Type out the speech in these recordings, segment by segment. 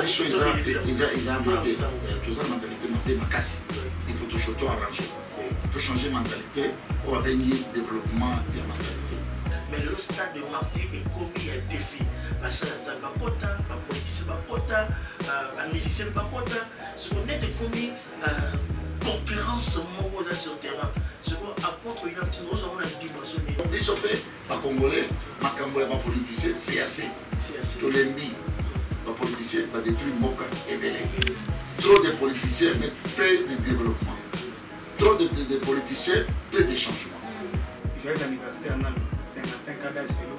biso eza mabe toza mentalité mabe makasi il faut toujours tout arranger tout changer mentalité pour abengi développement de mentalité mais le stade de martyr est commis un défi basalata bakota bapoliticien bakota bamusicien bakota ce qu'on est commis concurrence moko eza sur terrain ce qu'on apporte une petite chose on a une dimension biso mpe bacongolais makambo ya bapoliticien CAC tolembi bapoliticien badétruire mboka ebele trop de politiciens mais peu de développement trop de politiciens peu de changement. Joyeux anniversaire nano 55 ans d'âge vélo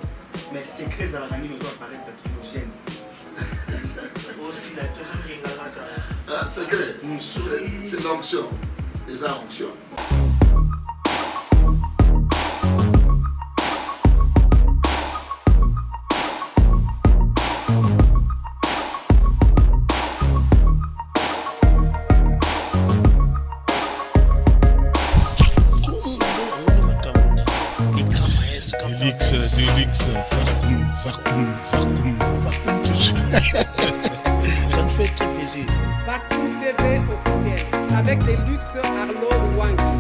mais secret ezalaka nini ozoapparaître toujours jeune aussi la toujours ngengalaka secret c'est l'onction les onction. Delix, ça me fait très plaisir. Vacuum TV officiel avec Delux Arnaud Wangi.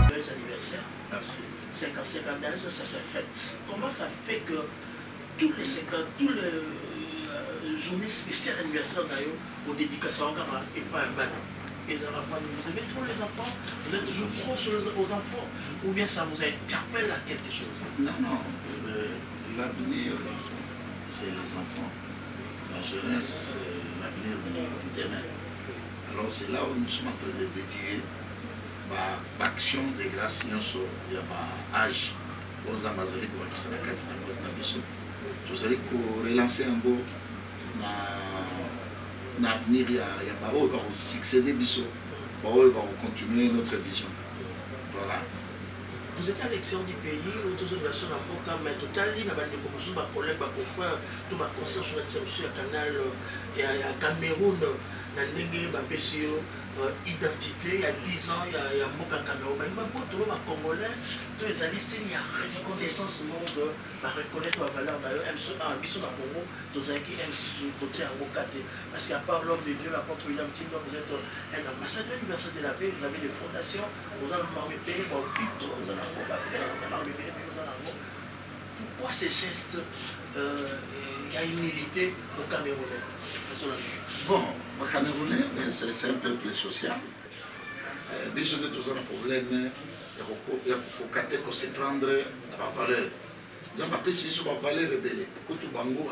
Joyeux anniversaire. Merci. 55 ans d'âge, ça s'est fait. Comment ça fait que tous les 50, tous les journées spéciales anniversaire d'ailleurs, aux dédications et pas un mal. Les enfants, vous aimez trop les enfants, vous êtes toujours proche aux enfants, ou bien ça vous interpelle à quelque chose? Non, l'avenir, c'est les enfants. La jeunesse, c'est l'avenir du demain. Alors c'est là où nous sommes en train de dédier l'action de grâce, il y a âge, aux Amazoniques, qui sont la biso. Vous allez relancer un beau l'avenir, il y a succéder biso, continuer notre vision. Voilà. Vous êtes à l'extérieur du pays, ou tous les personnes en Boka, mais totalement, il y a des collègues, des confrères, tous les conseils sur le canal, et à Cameroun, il y a des identité, il y a 10 ans, il y a Boka Cameroun, mais il y a beaucoup de Congolais, tous les amis, il y a reconnaissance monde, reconnaître la valeur, Bissot dans Congo, tous les qui aiment ce côté en Bokate. Parce qu'à part l'homme de Dieu, l'apôtre William Timber, vous êtes un ambassadeur universel de la paix, vous avez des fondations, vous avez marqué pays, vous avez pourquoi ces gestes, il y a une humilité au Camerounais? Bon, le Camerounais, c'est un peuple social. Bien sûr, nous avons un problème, il faut se prendre la valeur. Nous avons appelé ce qu'on va valeur rebelle. Quand tu bango,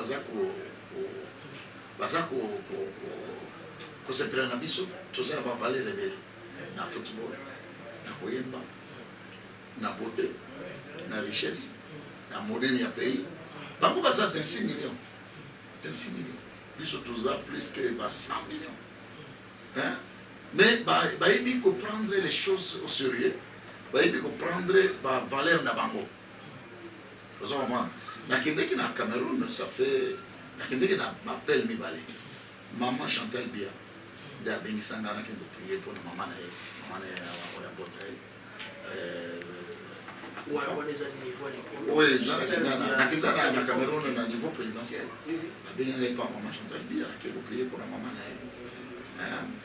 qu'on se prenne à biso, tout ça va valeur rebelle. Dans le football, dans le koyemba, dans la beauté, dans la richesse, dans le modèle du pays. Bango va 26 millions. 26 millions. Biso tout ça plus que 100 millions. Hein? Mais il faut comprendre les choses au sérieux. Il faut comprendre la valeur de bango. Vous savez, dans le Cameroun, ça fait. Je m'appelle Mibale. Maman Chantal Bia. Je vais prier pour maman. Oui, dans le Cameroun, au niveau présidentiel. Je ne pas maman Chantal Bia, qui va prier pour la maman.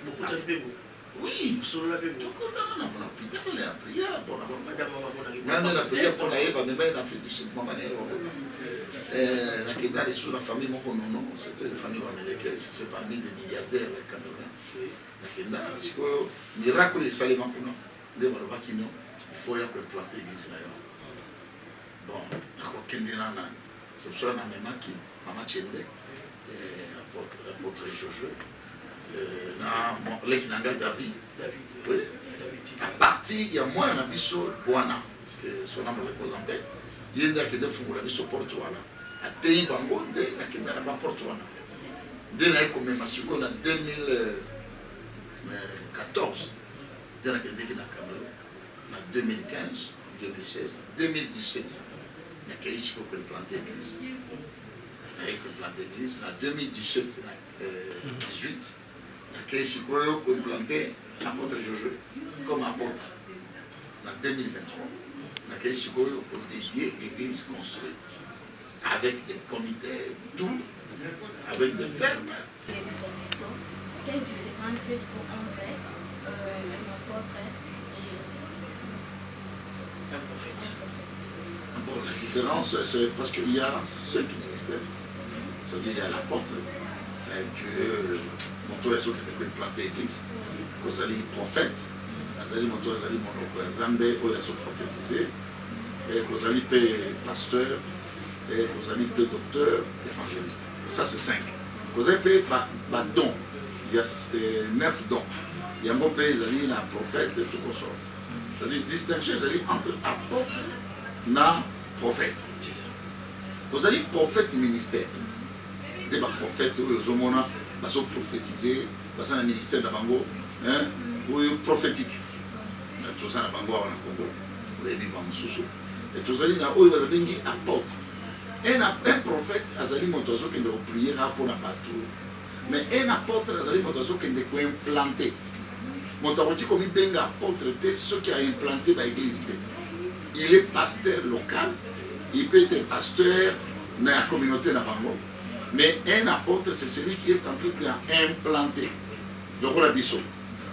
Beaucoup de bébés. Oui, sur la bébé. Donc, on a un hôpital, la prière pour la maman. La prière pour la maman, mais il a fait du sud, maman. La sur la famille, c'était une famille américaine, c'est parmi des milliardaires camerounais. Si vous miracle, c'est les mamans, il faut implanter l'église. Bon, c'est pour ça que maman Tchende, l'apôtre Jojo, David. Oui. À partir, il y a moins de biso Boana, que son nom repose en paix. Il y a des fonds de biso Portuana. À Tei Bango, il y a des Portuana. Dès la commémoration, on a 2014, dès la Cameroun, en 2015, 2016, 2017, il y a des gens qui ont planté l'église. Il y a des gens qui ont planté l'église. En 2017, 2018, il y a des gens qui ont planté l'apôtre Jojo comme apôtre. En 2023, nakei sikoyo pour dédier l'église construite avec des comités, tout, avec des fermes. Quelle différence faites-vous entre un apôtre et un prophète? Bon, la différence, c'est parce qu'il y a 5 ministères. C'est-à-dire qu'il y a l'apôtre, que mon qui est implanté l'église, qu'il y a les prophètes, qu'il y a les monopères, Zambé, il y a ce prophétisé, qu'il y a les pasteurs, qu'il y a les docteurs, évangélistes. Ça, c'est 5. Qu'il y a les dons. Il y a 9 dons. Il y a un pays, il y a un prophète et tout comme ça. C'est-à-dire distinction entre apôtre et prophète. Vous avez prophète ministère. Des prophètes, ils ont prophétisé, ils ont un ministère de Bango, prophétique. Tout ça, Bango, en Congo, vous avez vu Bamoussoussou. Et tout ça, ils ont un apôtre. Un prophète, Azali Motozo qui doit prier pour la partout. Mais un apôtre, Azali Motozo qui doit implanter. Motozo comme il apôtre, c'est ce qui a implanté l'église. Il est pasteur local, il peut être pasteur dans la communauté Nabango. Mais un apôtre, c'est celui qui est en train d'implanter. Donc, on a dit ça.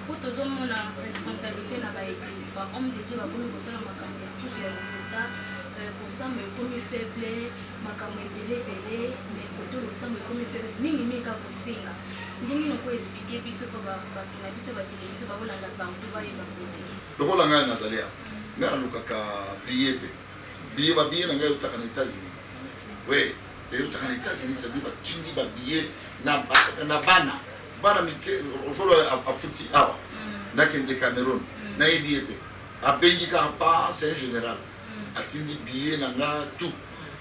Pour tout le monde, la responsabilité dans l'église, homme de Dieu va comme ça dans ma campagne, tout sur le pour ça, mais comme il fait blé, ma campagne belé, mais pour tout ça, mais comme il fait mimi ka kusinga. Ndingi no ko expliquer biso pour la biso ba télévision ba vola la partout va y va. Donc, on a un nazalia. Ngana lukaka billet. Billet ba billet nga utaka na États-Unis. Oui. Les autres en États-Unis, ça dit que tu dis que billet na bana mike okolo a futi awa na kende Cameroun na ebiete a bengi kapa c'est général a tindi billet nanga tout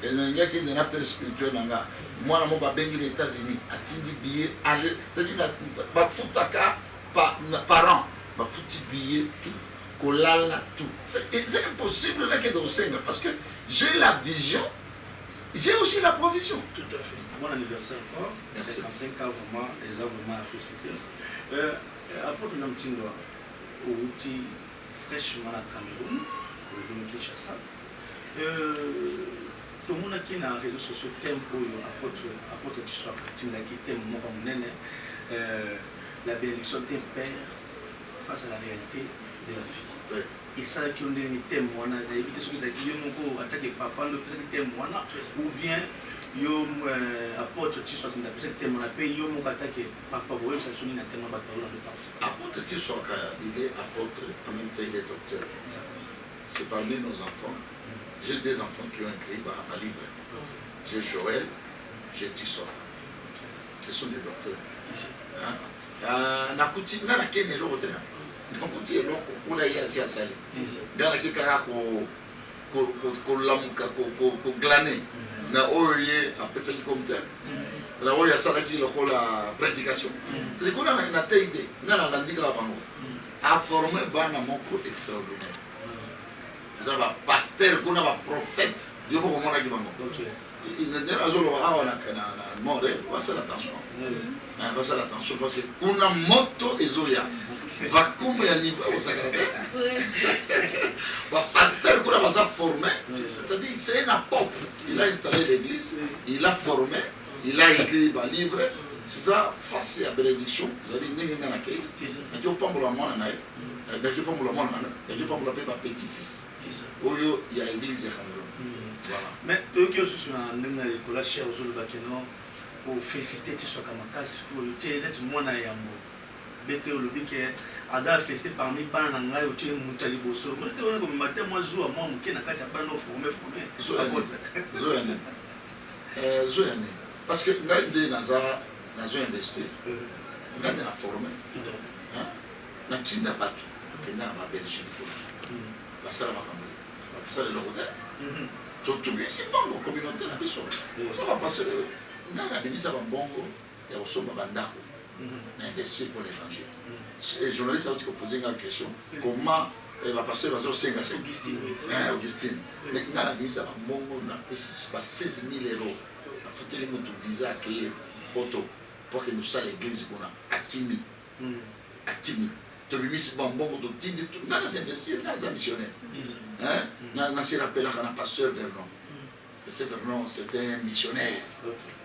et nanga kende na père spirituel nanga moi na mo ba bengi les États-Unis a tindi billet aller c'est-à-dire ba futaka parents ba futi billet tout kolala tout c'est impossible là que de senga parce que j'ai la vision. J'ai aussi la provision. Tout à fait. Bon anniversaire encore. 55 ans vraiment, les gens vraiment à féliciter. Apôtre Namtindoa, au outil fraîchement à Cameroun, au Zoom Kinshasa. Tout le monde qui est dans les réseaux sociaux thème pour apôtre Tissoua Katinda qui thème mon la bénédiction d'un père face à la réalité de la vie. Oui. Et ça qui ont des témoins, éviter ce que tu as attaqué papa, le témoin, ou bien yo apôtre Tissoua qui n'a pas été témoin, yo mon attaqué papa, vous voyez ça sonne un témoin de parole. Apôtre Tissoua, il est apôtre, en même temps il est docteur. C'est parmi nos enfants. J'ai des enfants qui ont écrit un livre. J'ai Joël, j'ai Tissoua. Ce sont des docteurs. Nakuti, n'a qu'un l'autre. Donc, tu es là pour aller à Sali. Dans la kikara ko lamuka ko glaner na oye après ça comme tel. La oya sala qui la prédication. C'est qu'on a na taïde, na la ndika bango. A formé bana moko extraordinaire. Vous avez un pasteur, qu'on a un prophète. Yo ko mona ki bango. OK. Il ne dira zolo awana kana mort, va faire attention. Va faire attention parce que kuna moto ezoya. Va comme il y a un niveau au secrétaire. Pasteur qu'on a formé, c'est-à-dire c'est un apôtre. Il a installé l'église, il a formé, il a écrit un livre. C'est ça, face à la bénédiction. C'est-à-dire qu'il y a un accueil. Il n'y a pas de monde, il n'y a pas de petit-fils. Il y a l'église de Cameroun. Mais eux qui sont dans l'école, chers aux autres, pour féliciter Tissoua Kamakasi, pour être moins à Yambo. Bete au lobby qui est hasard festé parmi Bananga ou Tché Moutali Bosso. Moi, je suis comme matin, moi, je joue à moi, je suis à formé. Parce que nous avons investi, nous avons formé. Nous avons pas tout. Nous avons pas Belgique. Nous avons pas le Rodin. Tout c'est bon, la communauté, ça va passer. Nous avons bon, il y a aussi un bandako. Investir pour l'évangile. Les journalistes ont posé une question. Comment va passer dans Augustine. Mais nous avons dit ça, nous avons 16 000 €. Nous avons fait notre visa à accueillir pour que nous soyons l'église qu'on a Akimi. tobimisi bambongo totindi nga naza investir nga naza missionnaire nasi rappelaka na pasteur Vernon. Pasteur Vernon c'était un missionnaire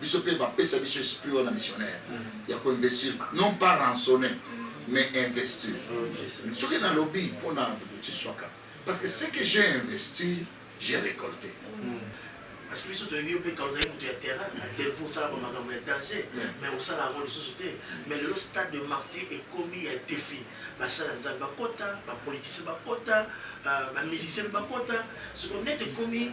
biso mpe bapesa biso esprit wana missionnaire ya koinvestir non pas rançonner mais investir soki nalobi mpona tiswaka parce que ce que j'ai investi j'ai récolté. Parce que biso toyebi mpe quand ozali moto ya terrain adelfo osalaka makambo ya danger mais osala yango lisusu te mais lelo stade de martyr ekomi ya défi basala nzambe bakota bapoliticien bakota bamusicien bakota soko nete ekomi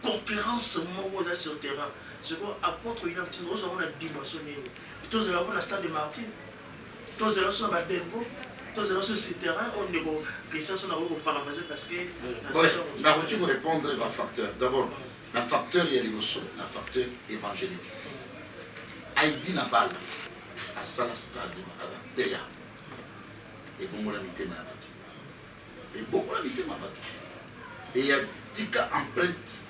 concurrence moko oza sur terrain soko apôtre william tino ozala na dimension nini tozala ko na stade de martyr tozala so na badelfo tozala so sur terrain on ndeko christian so na ko paraphraser parce que nakoki korépondre bafacteur d'abord le facteur Yeligoso, le facteur évangélique. Haïti n'a pas à Salastade, à la Théa. Et bon, la mité m'a battu. Et bon, la mité m'a battu. Et il y a 10 cas empreintes,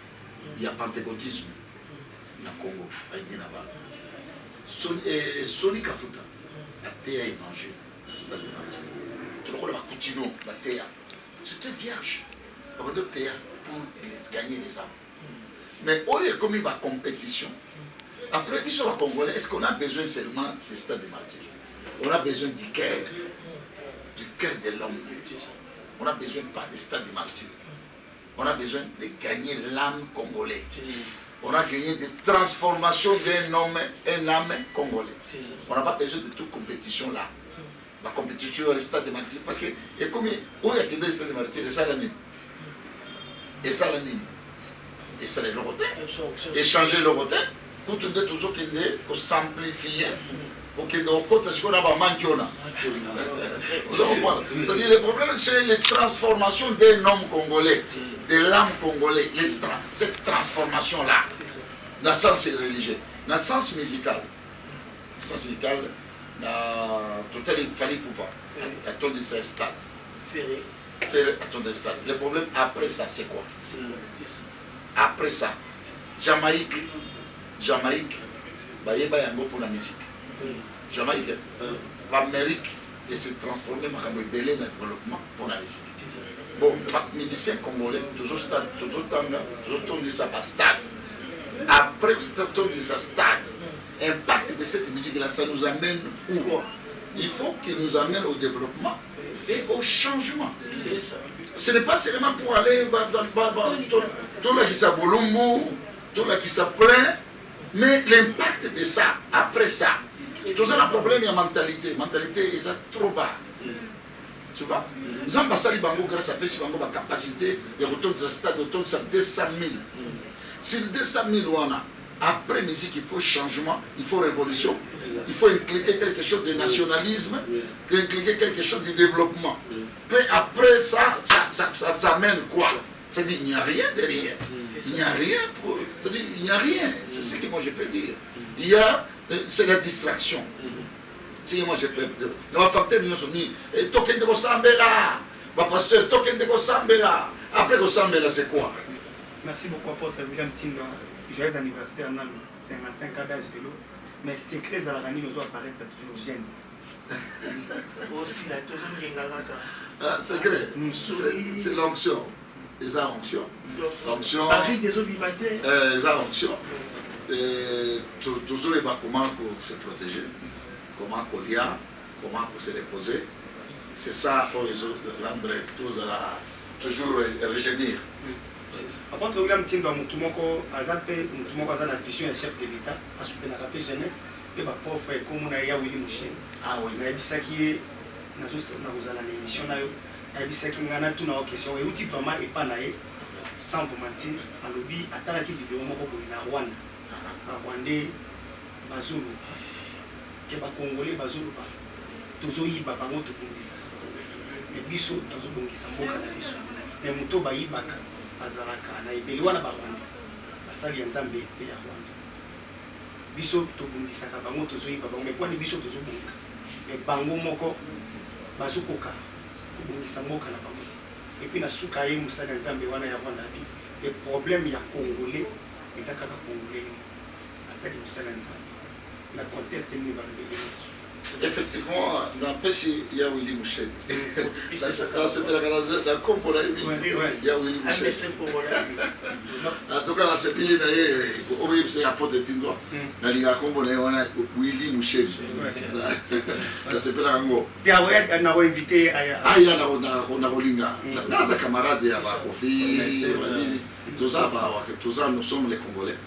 il y a pentecôtisme dans le Congo, Haïti n'a pas. Soni Kafuta, la Théa évangile, la stade de Martin. Tout le monde va continuer, la Théa. C'était vierge. Avant de Théa, pour gagner les âmes. Mais où est comme la compétition? Après, ils sont congolais. Est-ce qu'on a besoin seulement des stades de martyrs? On a besoin du cœur de l'homme. On n'a besoin pas des stades de martyrs. On a besoin de gagner l'âme congolaise. On a gagné des transformations d'un homme, un âme congolais. On n'a pas besoin de toute compétition là. La compétition est stade de martyrs. Parce que, et comme où il y a des stades de martyrs, et ça l'anime. Et ça l'anime. Et ça les lorotés. Échanger lorotés pour tout le toujours qu'on s'amplifie. Pour que nos côtés soient là, c'est-à-dire le problème c'est les transformations d'un homme congolais, de l'âme congolais, cette transformation là, dans le sens religieux, dans le sens musical. Le sens musical, total il fallait pour pas attendre ce stade. Faire attendre ce stade. Le problème après ça c'est quoi? Après ça, Jamaïque, bah yeba yango pour la musique. Jamaïque, l'Amérique, et s'est transformé dans le délai de développement pour la musique. Bon, les musiciens congolais, toujours stade, toujours tanga, toujours tourner ça par stade. Après tourner ça stade, l'impact de cette musique-là, ça nous amène où? Il faut qu'il nous amène au développement et au changement. C'est ça. Ce n'est pas seulement pour aller dans tout là qui s'abolombo, tout là qui s'applaint, mais l'impact de ça, après ça, tout ça, le problème, il y a mentalité. Mentalité, ils sont trop bas. Tu vois? Ils ont passé bango grâce à la capacité de retourner à stade, de retourner à 200 000. Si 200 000 on a, après musique, il faut changement, il faut révolution, il faut impliquer quelque chose de nationalisme, impliquer quelque chose de développement. Puis après ça amène quoi? C'est-à-dire qu'il n'y a rien derrière. Il n'y a rien pour... C'est-à-dire il n'y a rien. C'est ce que moi je peux dire. Il y a... C'est la distraction. Si moi je peux dire. Dans ma facteur, nous sommes mis. Token de Gosambela. Ma pasteur, token de Gosambela. Après Gosambela, c'est quoi? Merci beaucoup, apôtre William Tinga. Joyeux anniversaire, on a 55 ans d'âge de l'eau. Mais secrets à la rani nous apparaître toujours jeune. Aussi, la deuxième secret, c'est l'onction. Les onction. L'onction. Paris des autres matin. Les onction. Toujours, comment se protéger, comment lire, comment se reposer. C'est ça pour les autres, rendre toujours rejeunir. Apôtre William Tinga, Moutoumoko, Azapé, Moutoumoko, Azana, vision et chef de l'État, a soutenu la rapée jeunesse, et ma pauvre frère, comme on a eu Willy Mouchen. Ah oui. Mais il qui est dans l'émission, il y a tout dans question, et où tu vraiment et pas naïe, sans vous mentir, en lobby, à ta vidéo, mon copain, à Rwanda. À Rwanda, Bazulu, qui est Congolais, Bazulu, toujours y va, bango, tout le monde dit ça. Mais biso, toujours bon, qui s'en moque à la leçon. Mais Mouto, Bayi, Baka. Azalaka na ebeli wana ba Rwanda basali ya Nzambe pe ya Rwanda biso tobungisaka bango tozoyiba bango mais pwani biso tozobunga mais bango moko bazokoka kobungisa mboka na bango et puis na suka ye musala ya Nzambe wana ya Rwanda bi le problème ya Congolais eza kaka Congolais atali musala ya Nzambe na conteste ni ba mbele Effectivement, dans le pays, il y a Willy Mouchel. La combo là, il y a Willy Mouchel. En tout cas, c'est bien, il y a porte de Tindo. La Liga combo là, on a Willy Mouchel. C'est pas la combo. Il y a invité ah, il y a la Rolinga. Dans sa camarade, il y a Kofi, tout ça, nous sommes les Congolais.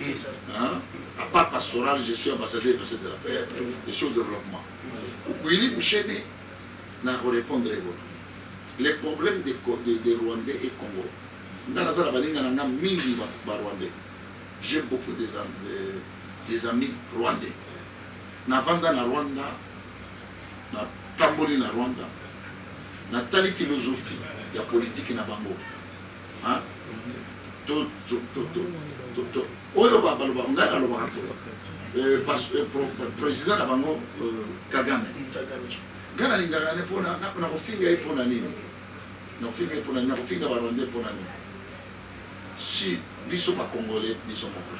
À part pastoral, je suis ambassadeur de la paix, je suis au développement. Willy Mouchene n'a pas répondre. Les problèmes des Rwandais et Congo. J'ai beaucoup des amis rwandais. Navanda na Rwanda, na Tamboli na Rwanda, na tali philosophie, il y a politique na bango. Hein? Président na bango Kagame. Gana lingaka ne pona na kofinga ipona nini? Na kofinga ipona na kofinga barwande pona nini? Si biso ba congolais biso moko.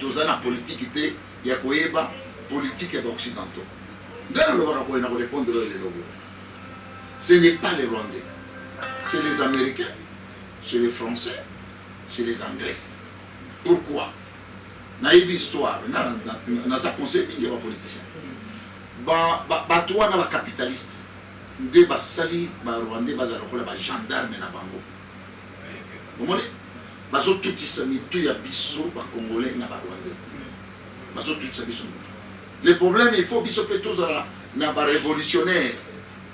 Tozana politique te ya koyeba politique ya occidentaux. Gana lo baka na répondre les lobos. Ce n'est pas les Rwandais. C'est les Américains, c'est les Français, c'est les Anglais. Pourquoi? Naïbi histoire, na sa conseil mingi ba politicien. Ba toi na ba capitaliste. Nde ba sali ba Rwandais ba za lokola ba gendarme na bango. Omoni? Ba zo tout isami tout ya biso ba congolais na ba Rwandais. Ba zo tout isami biso. Le problème il faut biso plutôt na ba révolutionnaire.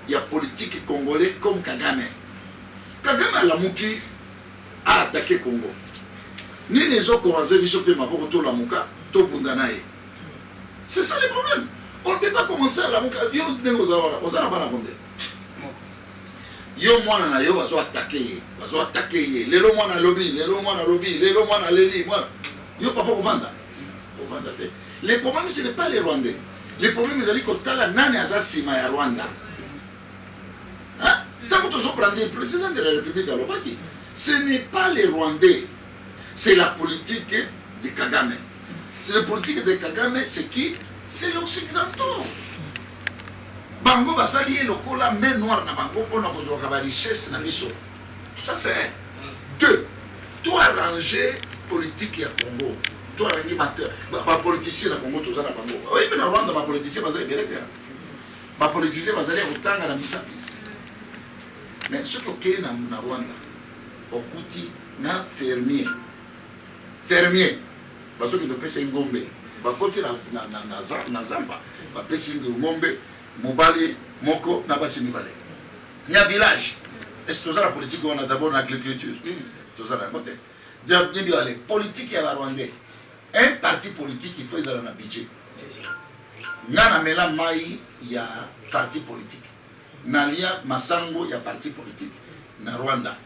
Il y a politique congolais comme Kagame. Kagame la muki a attaqué Congo. Ni les autres croisés, ils sont maboko to la muka, to bundanae. C'est ça le problème. On ne peut pas commencer à la muka. Yo n'engozawara, osana bana konde. Yo mwana na yo bazo attaquer. Lelo mwana lobby, lelo mwana leli, mwana. Yo papa kovanda. Kovanda te. Le problème ce n'est pas les Rwandais. Le problème c'est que tala nani azasima ya Rwanda. Hein? Tant que tu prends le président de la République à l'Obaki, ce n'est pas les Rwandais. C'est la politique de Kagame. La politique de Kagame, c'est qui? C'est l'Occidental. Bango va s'allier le cola main noire na bango pour na besoin de richesse na biso. Ça c'est un. Deux. Toi arranger politique ya Congo. Toi arranger mateur. Ba politicien na Congo tous na bango. Oui, mais na Rwanda ba politicien va aller bien. Ba politicien va aller utanga na misapi. Mais ce que na Rwanda, okuti na fermier. Fermier, parce que nous pèsons un gombe, côté na zamba, pèsons un gombe, mobali, moko, nabasi mibale. Il y a un village. Est-ce que la politique on a d'abord l'agriculture? Tout ça, côté. Bien les politiques et la Rwandais. Un parti politique il fait ça dans le budget. Nana mela mai il y a parti politique. Nalia Masango il y a parti politique. Na Rwanda.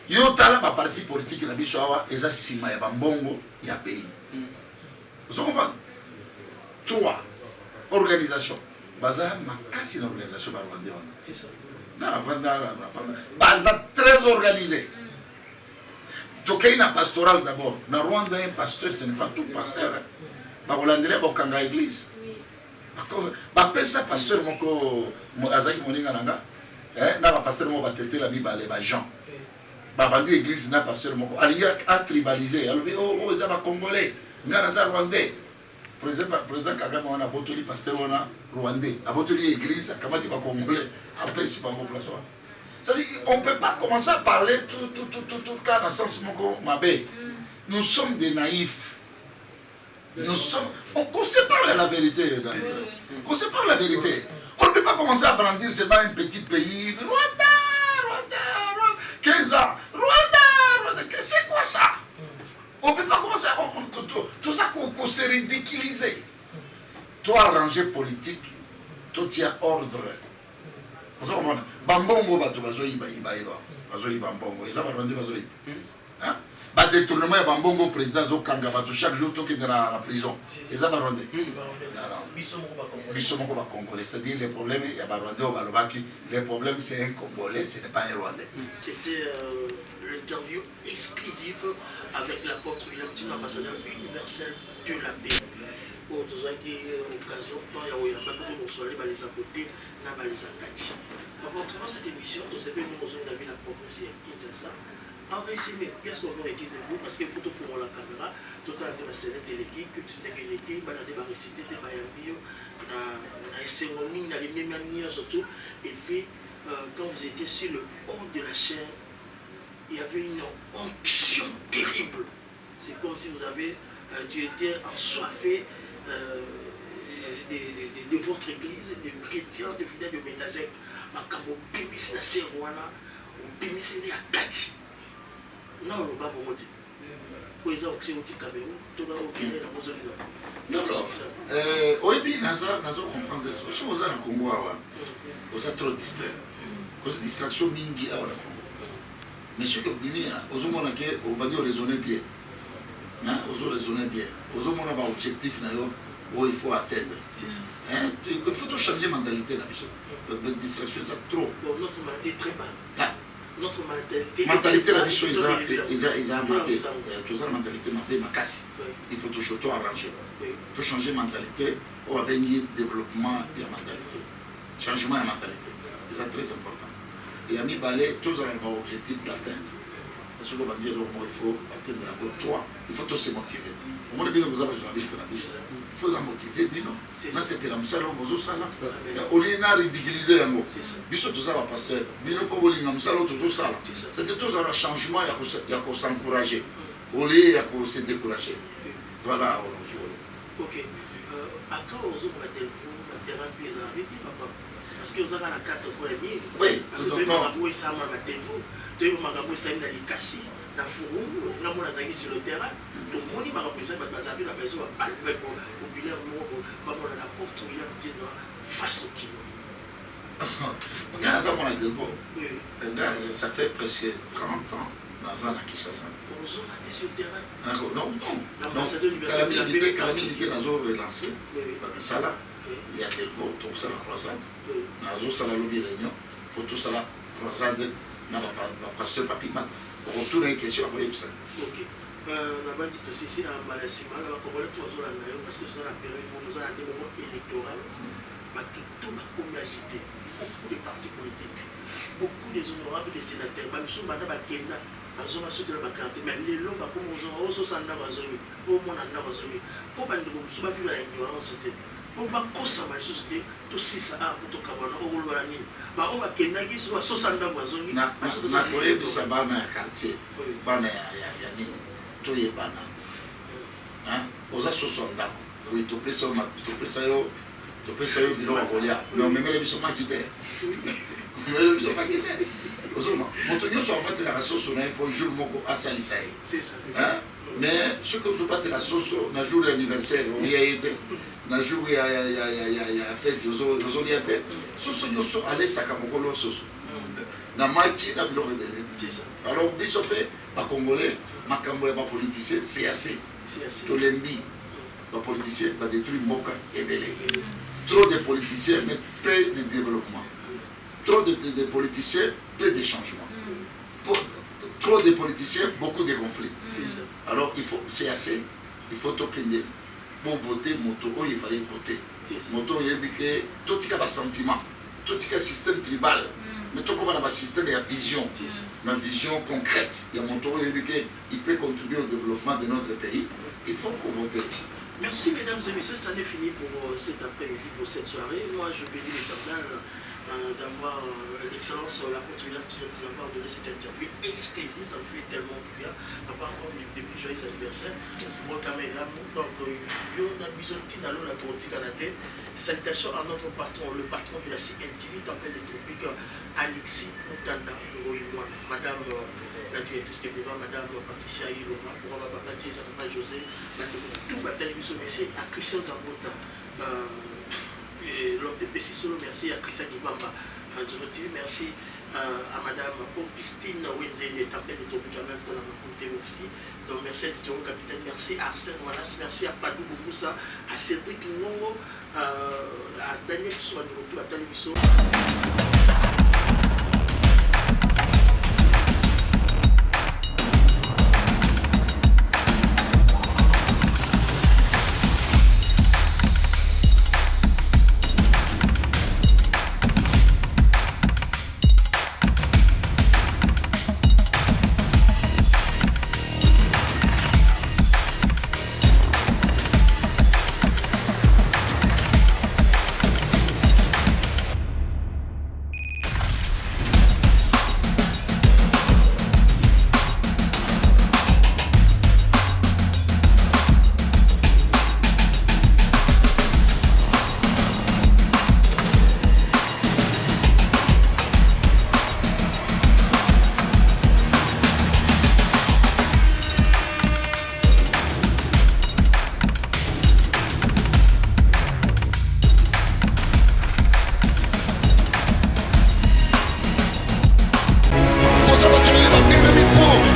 Yo tala ba parti politique na biso awa eza sima ya bambongo ya pays. Vous comprenez? 3 organisation. Baza makasi na organisation ba Rwanda. C'est ça. Na Rwanda baza très organisé. Donc il y a une pastorale d'abord. Na Rwanda un pasteur ce n'est pas tout pasteur. Ba Hollandais ba kanga église. Ba pesa pasteur moko azaki moninga nanga. Na ba pasteur mo ba tete la mi balé ba Jean. Babandi église na pasteur moko alingi a tribalisé alobi oh ça va congolais ngana za rwandais président Kagame wana botoli pasteur wana rwandais abotoli église kamati ba congolais apesi bango place wana. C'est-à-dire on peut pas commencer à parler tout cas dans sens moko mabe. Nous sommes des naïfs. On sépare la vérité dans les frères. On sépare la vérité. On ne peut pas commencer à brandir seulement un petit pays Rwanda 15 ans. Rwanda, c'est quoi ça? On ne peut pas commencer à... Tout ça qu'on s'est ridiculisé. Toi, arranger politique, toi, tu as ordre. Vous comprenez? Bambongo, tu vas y bambongo. Et ça va rendre bazoï. Bah, détournement de Bambongo, président Zokanga, chaque jour, tu es dans la prison. Et ça va rendre. Bissomoko va Congolais. C'est-à-dire, les problèmes, il y a Rwandais au Balobaki. Les problèmes, c'est un Congolais, ce n'est pas un Rwandais. C'était l'interview exclusive avec l'apôtre William Tim, ambassadeur universel de la paix. oyo tozwaki occasion temps ya koyamba mpe tokosole balesa kote na balesa kati. Pendant cette émission, tous ces pays nous ont vu la province à Kinshasa. En résumé, qu'est-ce qu'on peut dire de vous? Parce qu'il faut tout faire la caméra, tout à l'heure la scène téléguée, que tu n'es qu'une équipe, bah des réciter des bayambio, na cérémonie, na les mêmes manières surtout. Et puis, quand vous étiez sur le haut de la chaîne, il y avait une onction terrible. C'est comme si vous avez, tu étais ensoiffé de votre église, des chrétiens, des fidèles de Métagek. Makambo bimisi na chez wana bimisi ni akati na oloba bomoti ko eza okse oti Cameroun to ba okene na mozoli na non oyebi nazo comprendre so oza na Congo awa oza trop distrait cause distraction mingi awa na Congo mais ce que bimia ozomona ke obandi o raisonner bien na ozo raisonner bien ozomona ba objectif na yo où il faut atteindre. Il faut tout changer la mentalité. La distraction, c'est trop. Bon, notre mentalité est très bas. Ah. Notre mentalité. Mentalité, la mission, ils ont mappé. Tout ça, la mentalité mappée, ma casse. Il faut tout arranger. Tout changer la mentalité. On va gagner développement de la mentalité. Changement de la mentalité. C'est très important. Et à mi balai, tous ont un objectif d'atteindre. Parce qu'on va dire, il faut atteindre la boîte 3, il faut tous se motiver. Au moins, vous avez besoin de journaliste. Il faut la motiver, bino. Là, c'est pour la moussala, vous avez ça là. Au lieu de ridiculiser un mot. Biso, tout ça va passer. Bino, pour vous, la moussala, tout ça là. C'était tous un changement, il y a qu'à s'encourager. Au lieu, il y a qu'à se décourager. Voilà. Ok. À quand vous avez la thérapie, vous avez dit, papa? Parce que vous avez la carte pour les mille. Oui. Parce que vous avez ça, ma défaut. Tu makambo ça na likasi na forum na mona zangi sur le terrain donc moni makambo ça ba basabi na besoin ba palpe populaire moko ba mona na porte il y a tino face au kino regarde ça mon adelvo regarde ça fait presque 30 ans dans un Kinshasa on a été sur le terrain non l'ambassadeur universel calamité nazo relancé ba misala il y a delvo tout ça la croisade nazo sala lobby réunion pour tout ça la croisade na pasteur papi mat retour à une question après ça ok na bandi to sisi na malasima na bakongole to zola na yo parce que ça la période où nous avons des moments électoraux ba tout ba comme agité beaucoup de partis politiques beaucoup des honorables des sénateurs ba biso banda ba kenda bazoma sote ba carte mais les lots ba comme aux autres sanda bazomi au mona na bazomi ko bandi ko musu ba vivre la ignorance c'était pour ba kosa ma société to sisa a to kabana o ngolwa nini ba o bakendaki so sosanda bazongi na koyebisa bana ya quartier bana ya nini toyebana oza soso ndako oyo topesa yo biloko kolia mais omemele biso maki te omemele biso maki te ozoma moto nyonso abatelaka soso na ye mpo jour moko asalisa ye mais soki ozobatela soso na jour ya anniversaire olia ye te na jour ya fête ozolia te soso nyonso alesaka mokolo soso na maki na biloko ebele alors biso mpe bacongolais makambo ya bapoliticien c'est assez tolembi bapoliticien badétruire mboka ebele trop de politiciens mais peu de développement trop de politiciens peu de changements trop de politiciens beaucoup de conflits alors il faut c'est assez il faut tokende pour voter moto il fallait voter moto yebi ke totika ba sentiment totika système tribal mais tout comme on a un système et une vision concrète il y a moto yebi ke il peut contribuer au développement de notre pays il faut qu'on vote. Merci mesdames et messieurs, ça n'est fini pour cet après-midi, pour cette soirée. Moi je bénis l'Éternel d'avoir l'excellence, la continuité de nous avoir donné cette interview exclusive, ça me fait tellement du bien. Papa, encore depuis joyeux anniversaire, c'est moi qui ai l'amour. Donc, yo na bisonti na lo la totika na te. Salutations à notre patron, le patron de la CNTV, Tempête des Tropiques, Alexis Moutanda, Madame la directrice de Béva, Madame Patricia Iloma, pour Papa Patrice, Papa José, tout bataille du sommet, à Christian Zambota. L'homme de Pessi Solo, merci à Christian Gibamba, merci à Madame Augustine Wendé, des Tempêtes de Tropiques, en même temps, dans ma aussi. Donc, merci à Tito Capitaine, merci à Arsène Wallace, merci à Padou Bouboussa, à Cédric Ngongo, à Daniel Souane, à Talibiso.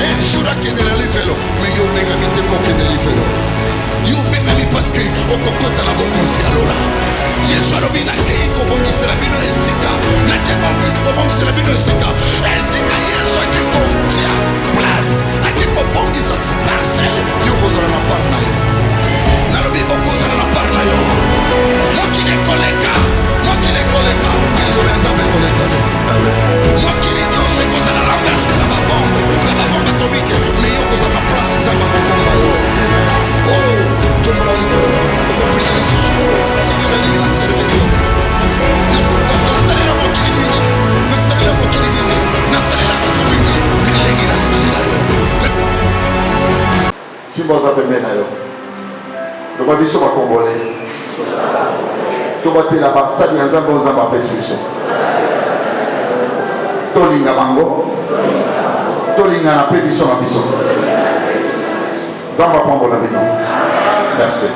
un jour akendela lifelo me yo bengami te mpo okende lifelo yo bengami parceke okokota na bokonzi ya lola yesu alobi nakei kobongisela bino esika nakei kobongisela bino esika yesu ake kotia place ake kobongisa parcelle yo kozala na part na yo nalobi okozala na part na yo mokili ekoleka mililo ya nzambe ekoleka te mokili nyonso ekozala renverse na babombe atomike me yo kozala na place nzambe akobomba yo tombola likolo okopria lisusu seigneur nalingi naservir yo nasalela mokili mingi nasalela bato mingi nalengi nasalela yo simboza pembe na yo loba biso bakongole tobatela basali ya nzambe oyo nzambe apesi biso tolinga bango tolingana mpe biso na biso nzambe apambola bino merci.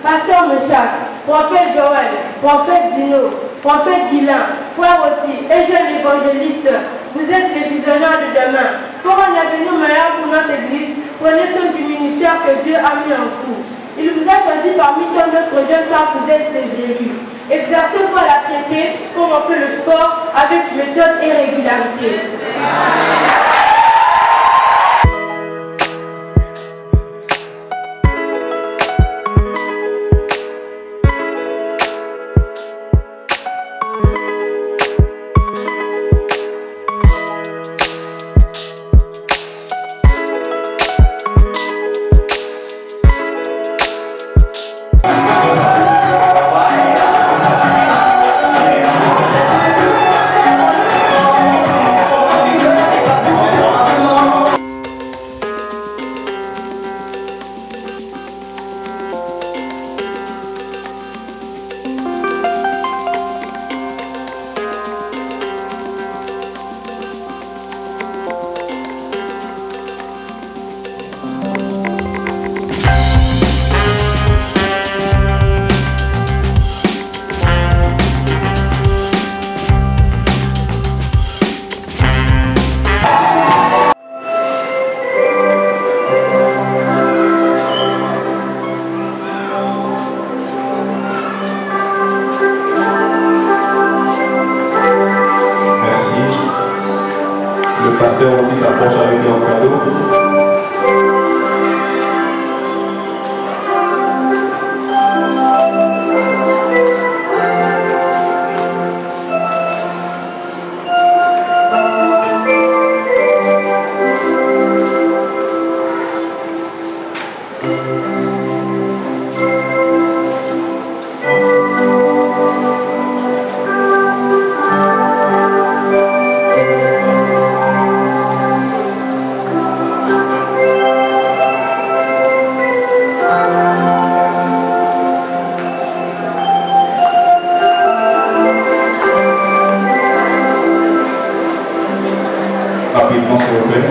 Pasteur Meshach, prophète Joël, prophète Dino, prophète Guilain, frère Oti et jeune évangéliste, vous êtes les visionnaires de demain. Pour un avenir meilleur pour notre Église, prenez soin du ministère que Dieu a mis en vous. Il vous a choisi parmi tant d'autres jeunes car vous êtes ses élus. Exercez-vous la piété comme on fait le sport avec méthode et régularité. Rapidement, s'il vous plaît.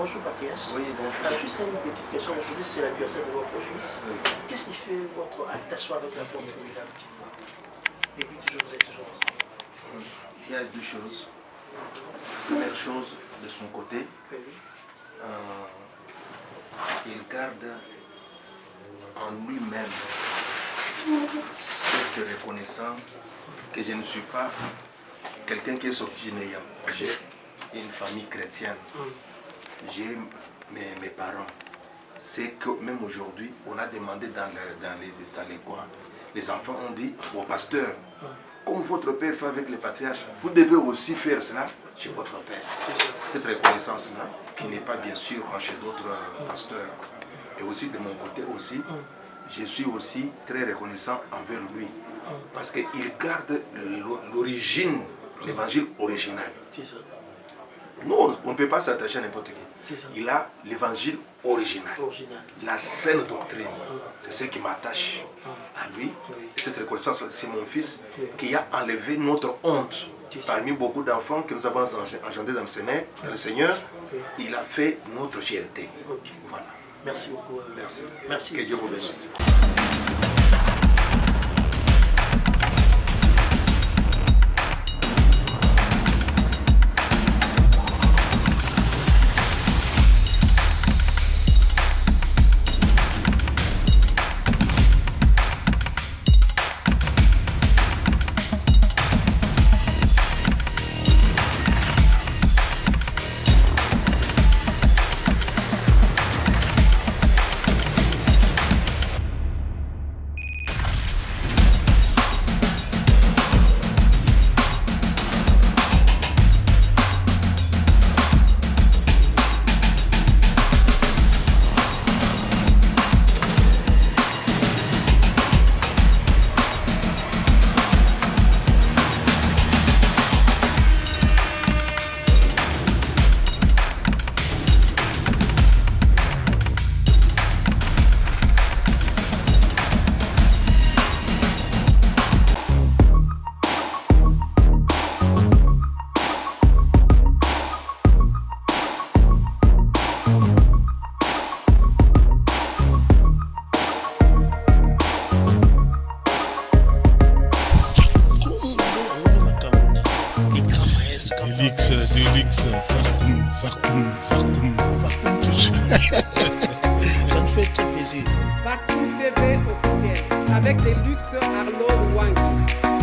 Bonjour Mathias. Oui, bonjour. Juste une petite question. Aujourd'hui, c'est l'anniversaire de votre fils. Oui. Qu'est-ce qui fait votre attachement avec l'apôtre William Timon? Depuis toujours, vous êtes toujours ensemble. Il y a deux choses. Première chose, de son côté, Oui. il garde en lui-même cette reconnaissance que je ne suis pas quelqu'un qui est sorti néant. J'ai une famille chrétienne. J'ai mes parents. C'est que même aujourd'hui, on a demandé dans les coins, les enfants ont dit au pasteur, comme votre père fait avec les patriarches, vous devez aussi faire cela chez votre père. Cette reconnaissance-là, qui n'est pas bien sûr chez d'autres pasteurs. Et aussi de mon côté aussi, je suis aussi très reconnaissant envers lui. Parce qu'il garde l'origine, l'évangile original. Nous, on ne peut pas s'attacher à n'importe qui. Il a l'évangile original, la saine doctrine. C'est ce qui m'attache à lui. Et cette reconnaissance, c'est mon fils qui a enlevé notre honte. Parmi beaucoup d'enfants que nous avons engendrés dans le Seigneur, il a fait notre fierté. Voilà. Merci beaucoup. Merci. Merci. Que Dieu vous bénisse. Délix. Vacuum. Ça nous fait très plaisir. Vacuum TV officiel avec Délix Arnaud Wangi.